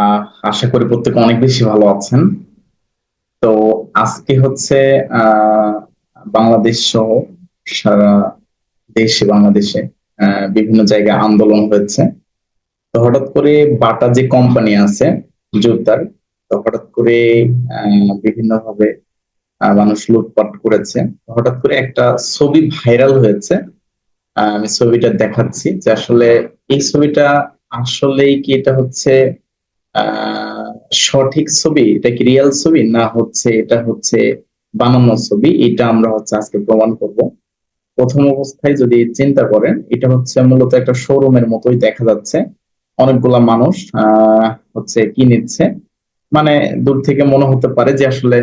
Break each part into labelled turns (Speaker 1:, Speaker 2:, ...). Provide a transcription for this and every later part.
Speaker 1: আহ আশা করি প্রত্যেকে অনেক বেশি ভালো আছেন। তো আজকে হচ্ছে আহ বাংলাদেশ সহ সারা দেশে বাংলাদেশে বিভিন্ন জায়গায় আন্দোলন হয়েছে। তো হঠাৎ করে বাটা যে কোম্পানি আছে জুতার, তো হঠাৎ করে বিভিন্ন ভাবে মানুষ লুটপাট করেছে। হঠাৎ করে একটা ছবি ভাইরাল হয়েছে। আমি ছবিটা দেখাচ্ছি যে আসলে এই ছবিটা আসলেই কি এটা হচ্ছে আহ সঠিক ছবি, এটা কি রিয়েল ছবি না হচ্ছে এটা হচ্ছে বানানো ছবি, এটা আমরা হচ্ছে আজকে প্রমাণ করব। প্রথম অবস্থায় যদি চিন্তা করেন, এটা হচ্ছে মূলত একটা শোরুমের মতোই দেখা যাচ্ছে। অনেকগুলা মানুষ হচ্ছে কি নিচ্ছে, মানে দূর থেকে মনে হতে পারে যে আসলে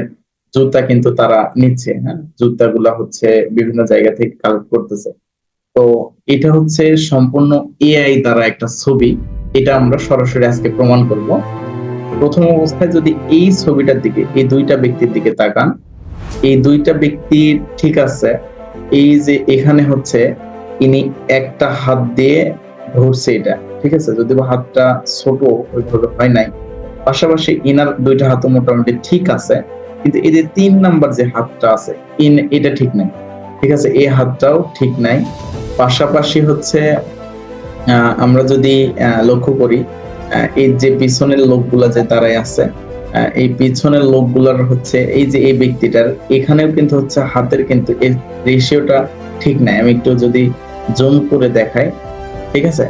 Speaker 1: জুতা কিন্তু তারা নিচ্ছে। হ্যাঁ, জুতাগুলা হচ্ছে বিভিন্ন জায়গা থেকে কালেক্ট করতেছে। তো এটা হচ্ছে সম্পূর্ণ এআই দ্বারা একটা ছবি, এটা আমরা সরাসরি আজকে প্রমাণ করব। প্রথম অবস্থায় যদি এই ছবিটার দিকে, এই দুইটা ব্যক্তির দিকে তাকান, এই দুইটা ব্যক্তি ঠিক আছে। এই যে এখানে হচ্ছে ইনি একটা হাত দিয়ে ধরছে, এটা ঠিক আছে, যদি বা হাতটা ছোট ওইভাবে হয় নাই। পাশাপাশি ইনার দুইটা হাতও মোটামুটি ঠিক আছে, কিন্তু এই যে 3 নাম্বার যে হাতটা আছে, এটা ঠিক নাই। ঠিক আছে, এই হাতটাও ঠিক নাই। পাশাপাশি হচ্ছে আমরা যদি লক্ষ্য করি, এই যে পিছনের লোকগুলা যে দাঁড়ায় আছে, এই পিছনের লোকগুলার হচ্ছে এই যে এই ব্যক্তিটার এখানেও কিন্তু হচ্ছে হাতের কিন্তু এই রেশিওটা ঠিক নাই। আমি একটু যদি জুম করে দেখাই, ঠিক আছে,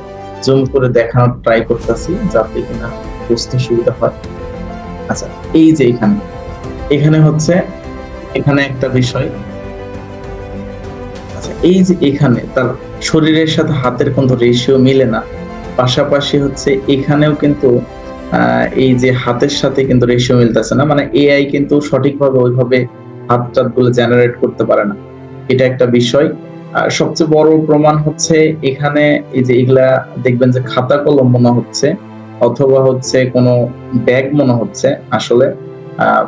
Speaker 1: জুম করে দেখানোর ট্রাই করতেছি যাতে কিনা বুঝতে সুবিধা হয়। আচ্ছা, এই যে এখানে এখানে হচ্ছে এখানে একটা বিষয়। আচ্ছা, এই যে এখানে তার শরীরের সাথে হাতের কিন্তু রেশিও মিলে না। পাশাপাশি হচ্ছে এখানেও কিন্তু এই যে হাতের সাথে কিন্তু রেশিও মিলতেছে না, মানে এআই কিন্তু সঠিকভাবে ওইভাবে হাত টাত গুলো জেনারেট করতে পারে না। এটা একটা বিষয়। আর সবচেয়ে বড় প্রমাণ হচ্ছে এখানে এই যে এগুলা দেখবেন যে খাতা কলম মনে হচ্ছে, অথবা হচ্ছে কোনো ব্যাগ মনে হচ্ছে। আসলে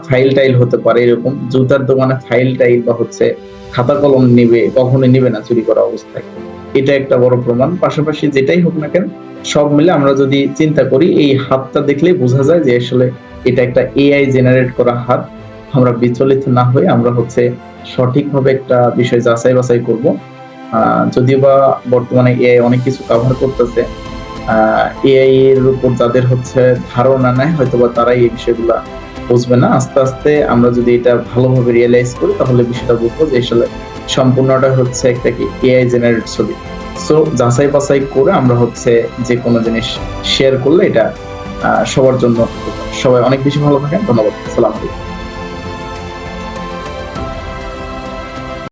Speaker 1: ফাইল টাইল হতে পারে। এরকম জুতার দোকানে ফাইল টাইল বা হচ্ছে খাতা কলম নিবে, কখনোই নিবে না চুরি করা অবস্থায়। এটা একটা বড় প্রমাণ। পাশাপাশি যেটাই হোক না কেন, সব মিলে আমরা যদি চিন্তা করি, এই হাতটা দেখলেই বোঝা যায় যে আসলে এটা একটা এআই জেনারেট করা হাত। আমরা বিচলিত না হয়ে আমরা হচ্ছে সঠিকভাবে একটা বিষয় যাচাই বাছাই করব। যদিও বা বর্তমানে এআই অনেক কিছু কভার করতেছে, এআই এর উপর যাদের হচ্ছে ধারণা নাই, হয়তোবা তারাই এই বিষয়গুলা বুঝবে না। আস্তে আস্তে আমরা যদি এটা ভালোভাবে রিয়েলাইজ করি, তাহলে বিষয়টা বুঝবো যে আসলে সম্পূর্ণটা হচ্ছে একটা কি এআই জেনারেট ছবি। সো যাচাই বাছাই করে আমরা হচ্ছে যে কোনো জিনিস শেয়ার করলে এটা সবার জন্য। সবাই অনেক বেশি ভালো থাকেন। ধন্যবাদ। আসসালামু আলাইকুম।